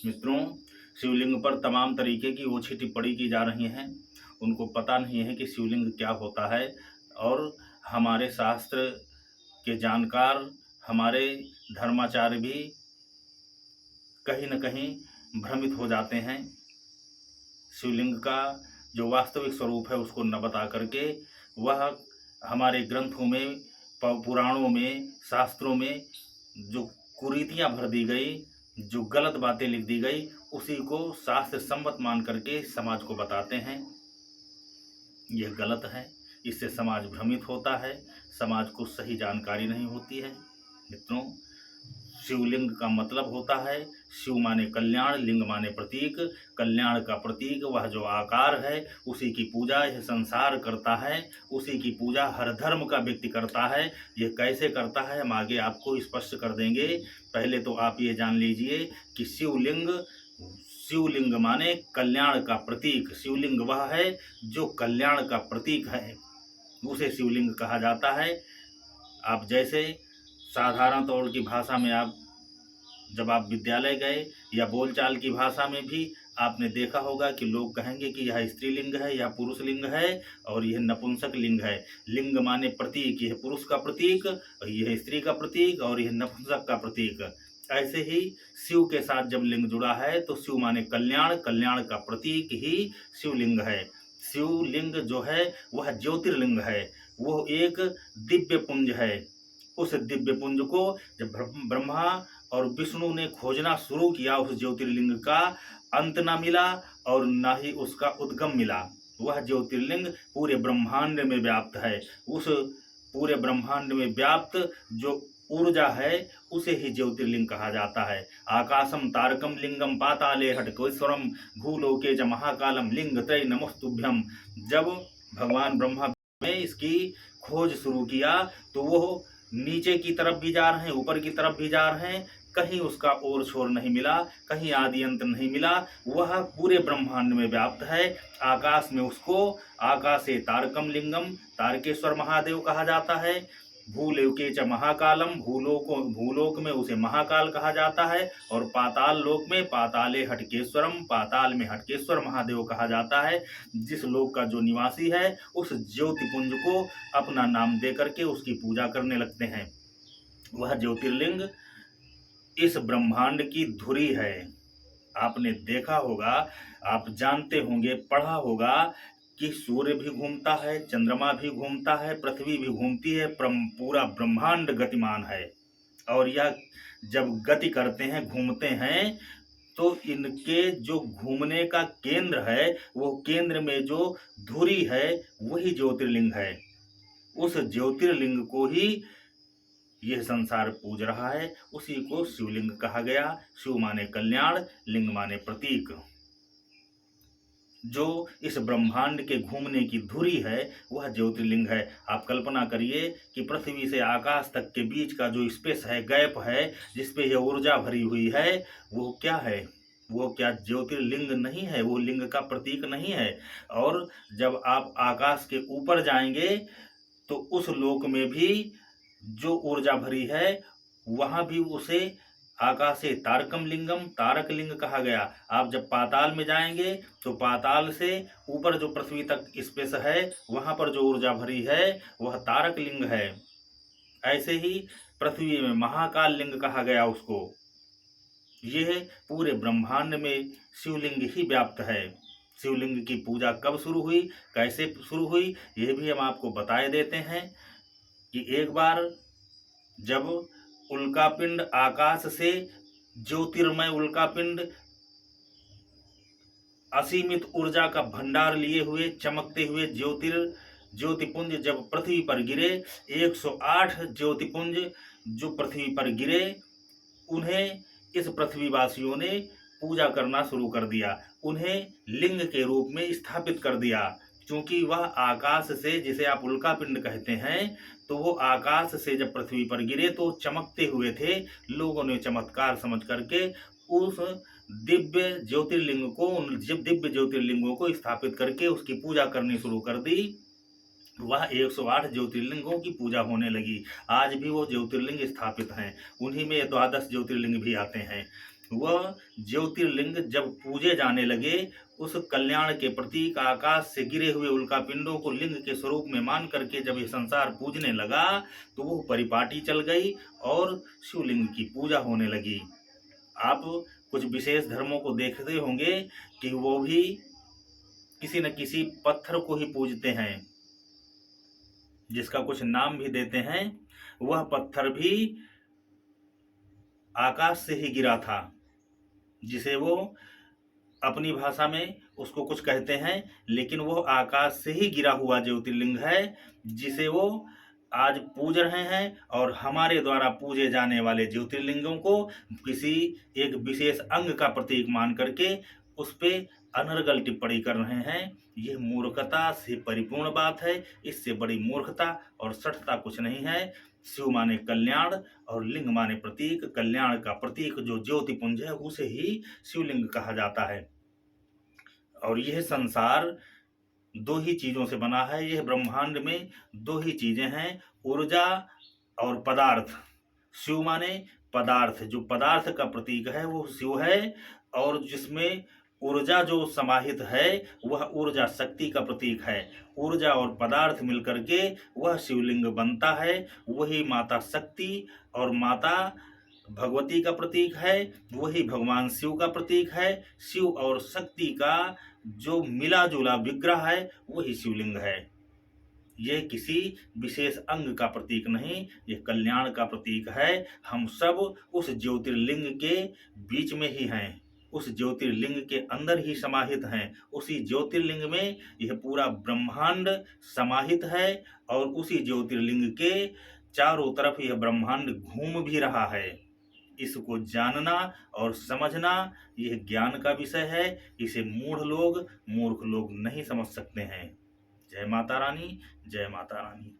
मित्रों, शिवलिंग पर तमाम तरीके की ओछी टिप्पणी की जा रही हैं। उनको पता नहीं है कि शिवलिंग क्या होता है और हमारे शास्त्र के जानकार, हमारे धर्माचार्य भी कहीं न कहीं भ्रमित हो जाते हैं। शिवलिंग का जो वास्तविक स्वरूप है उसको न बता करके वह हमारे ग्रंथों में, पुराणों में, शास्त्रों में जो कुरीतियाँ भर दी गई, जो गलत बातें लिख दी गई, उसी को शास्त्र सम्मत मान करके समाज को बताते हैं। यह गलत है, इससे समाज भ्रमित होता है, समाज को सही जानकारी नहीं होती है। मित्रों, शिवलिंग का मतलब होता है, शिव माने कल्याण, लिंग माने प्रतीक। कल्याण का प्रतीक वह जो आकार है, उसी की पूजा यह संसार करता है, उसी की पूजा हर धर्म का व्यक्ति करता है। यह कैसे करता है हम आगे आपको स्पष्ट कर देंगे। पहले तो आप ये जान लीजिए कि शिवलिंग माने कल्याण का प्रतीक। शिवलिंग वह है जो कल्याण का प्रतीक है, उसे शिवलिंग कहा जाता है। आप जैसे साधारण तौर की भाषा में जब आप विद्यालय गए या बोलचाल की भाषा में भी आपने देखा होगा कि लोग कहेंगे कि यह स्त्रीलिंग है, यह पुरुष लिंग है और यह नपुंसक लिंग है। लिंग माने प्रतीक, यह पुरुष का प्रतीक, यह स्त्री का प्रतीक और यह नपुंसक का प्रतीक। ऐसे ही शिव के साथ जब लिंग जुड़ा है तो शिव माने कल्याण, कल्याण का प्रतीक ही शिवलिंग है। शिवलिंग जो है वह ज्योतिर्लिंग है, वो एक दिव्य पुंज है। उस दिव्य पुंज को जब ब्रह्मा और विष्णु ने खोजना शुरू किया, उस ज्योतिर्लिंग का अंत न मिला और न ही उसका उद्गम मिला। वह ज्योतिर्लिंग पूरे ब्रह्मांड में व्याप्त है। उस पूरे ब्रह्मांड में व्याप्त जो ऊर्जा है उसे ही ज्योतिर्लिंग कहा जाता है। आकाशम तारकम लिंगम पाताले हटकेश्वरम भूलोके च महाकालम लिंग त्रय नमस्तुभ्यम। जब भगवान ब्रह्मा ने इसकी खोज शुरू किया तो वो नीचे की तरफ भी जा रहे हैं, ऊपर की तरफ भी जा रहे हैं, कहीं उसका ओर छोर नहीं मिला, कहीं आदि अंत नहीं मिला। वह पूरे ब्रह्मांड में व्याप्त है। आकाश में उसको आकाशे तारकम लिंगम, तारकेश्वर महादेव कहा जाता है। भूलोके च महाकालम, भूलोक में उसे महाकाल कहा जाता है और पाताल लोक में पाताले हटकेश्वरम, पाताल में हटकेश्वर महादेव कहा जाता है। जिस लोक का जो निवासी है उस ज्योतिपुंज को अपना नाम दे करके उसकी पूजा करने लगते हैं। वह ज्योतिर्लिंग इस ब्रह्मांड की धुरी है। आपने देखा होगा, आप जानते होंगे, पढ़ा होगा कि सूर्य भी घूमता है, चंद्रमा भी घूमता है, पृथ्वी भी घूमती है, पूरा ब्रह्मांड गतिमान है। और यह जब गति करते हैं, घूमते हैं, तो इनके जो घूमने का केंद्र है, वो केंद्र में जो धुरी है वही ज्योतिर्लिंग है। उस ज्योतिर्लिंग को ही यह संसार पूज रहा है, उसी को शिवलिंग कहा गया। शिव माने कल्याण, लिंग माने प्रतीक। जो इस ब्रह्मांड के घूमने की धुरी है वह ज्योतिर्लिंग है। आप कल्पना करिए कि पृथ्वी से आकाश तक के बीच का जो स्पेस है, गैप है, जिसपे यह ऊर्जा भरी हुई है, वो क्या है? वो क्या ज्योतिर्लिंग नहीं है? वो लिंग का प्रतीक नहीं है? और जब आप आकाश के ऊपर जाएंगे तो उस लोक में भी जो ऊर्जा भरी है वहां भी उसे आकाशे तारकम लिंगम, तारक लिंग कहा गया। आप जब पाताल में जाएंगे तो पाताल से ऊपर जो पृथ्वी तक स्पेस है वहां पर जो ऊर्जा भरी है वह तारक लिंग है। ऐसे ही पृथ्वी में महाकाल लिंग कहा गया उसको। यह पूरे ब्रह्मांड में शिवलिंग ही व्याप्त है। शिवलिंग की पूजा कब शुरू हुई, कैसे शुरू हुई, यह भी हम आपको बताए देते हैं कि एक बार जब उल्कापिंड आकाश से ज्योतिर्मय उल्कापिंड असीमित ऊर्जा का भंडार लिए हुए चमकते हुए ज्योतिपुंज जब पृथ्वी पर गिरे, 108 ज्योतिपुंज जो पृथ्वी पर गिरे, उन्हें इस पृथ्वीवासियों ने पूजा करना शुरू कर दिया। उन्हें लिंग के रूप में स्थापित कर दिया, क्योंकि वह आकाश से, जिसे आप उल्कापिंड कहते हैं, तो वो आकाश से जब पृथ्वी पर गिरे तो चमकते हुए थे। लोगों ने चमत्कार समझ करके उस दिव्य ज्योतिर्लिंगों को स्थापित करके उसकी पूजा करनी शुरू कर दी। वह 108 ज्योतिर्लिंगों की पूजा होने लगी। आज भी वो ज्योतिर्लिंग स्थापित हैं। उन्हीं में 12 ज्योतिर्लिंग भी आते हैं। वह ज्योतिर्लिंग जब पूजे जाने लगे, उस कल्याण के प्रतीक आकाश से गिरे हुए उल्कापिंडों को लिंग के स्वरूप में मान करके जब ये संसार पूजने लगा, तो वो परिपाटी चल गई और शिवलिंग की पूजा होने लगी। आप कुछ विशेष धर्मों को देखते होंगे कि वो भी किसी न किसी पत्थर को ही पूजते हैं, जिसका कुछ नाम भी देते हैं। वह पत्थर भी आकाश से ही गिरा था, जिसे वो अपनी भाषा में उसको कुछ कहते हैं, लेकिन वो आकाश से ही गिरा हुआ ज्योतिर्लिंग है, जिसे वो आज पूज रहे हैं। और हमारे द्वारा पूजे जाने वाले ज्योतिर्लिंगों को किसी एक विशेष अंग का प्रतीक मान करके उस पे अनर्गल टिप्पणी कर रहे हैं। यह मूर्खता से परिपूर्ण बात है। इससे बड़ी मूर्खता और सठता कुछ नहीं है। शिव माने कल्याण और लिंग माने प्रतीक। कल्याण का प्रतीक जो ज्योतिपुंज है, उसे ही शिवलिंग कहा जाता है। और यह संसार दो ही चीजों से बना है। यह ब्रह्मांड में दो ही चीजें हैं, ऊर्जा और पदार्थ। शिव माने पदार्थ, जो पदार्थ का प्रतीक है वो शिव है, और जिसमें ऊर्जा जो समाहित है वह ऊर्जा शक्ति का प्रतीक है। ऊर्जा और पदार्थ मिलकर के वह शिवलिंग बनता है। वही माता शक्ति और माता भगवती का प्रतीक है, वही भगवान शिव का प्रतीक है। शिव और शक्ति का जो मिला जुला विग्रह है वही शिवलिंग है। यह किसी विशेष अंग का प्रतीक नहीं, यह कल्याण का प्रतीक है। हम सब उस ज्योतिर्लिंग के बीच में ही हैं, उस ज्योतिर्लिंग के अंदर ही समाहित हैं। उसी ज्योतिर्लिंग में यह पूरा ब्रह्मांड समाहित है, और उसी ज्योतिर्लिंग के चारों तरफ यह ब्रह्मांड घूम भी रहा है। इसको जानना और समझना यह ज्ञान का विषय है। इसे मूर्ख लोग नहीं समझ सकते हैं। जय माता रानी, जय माता रानी।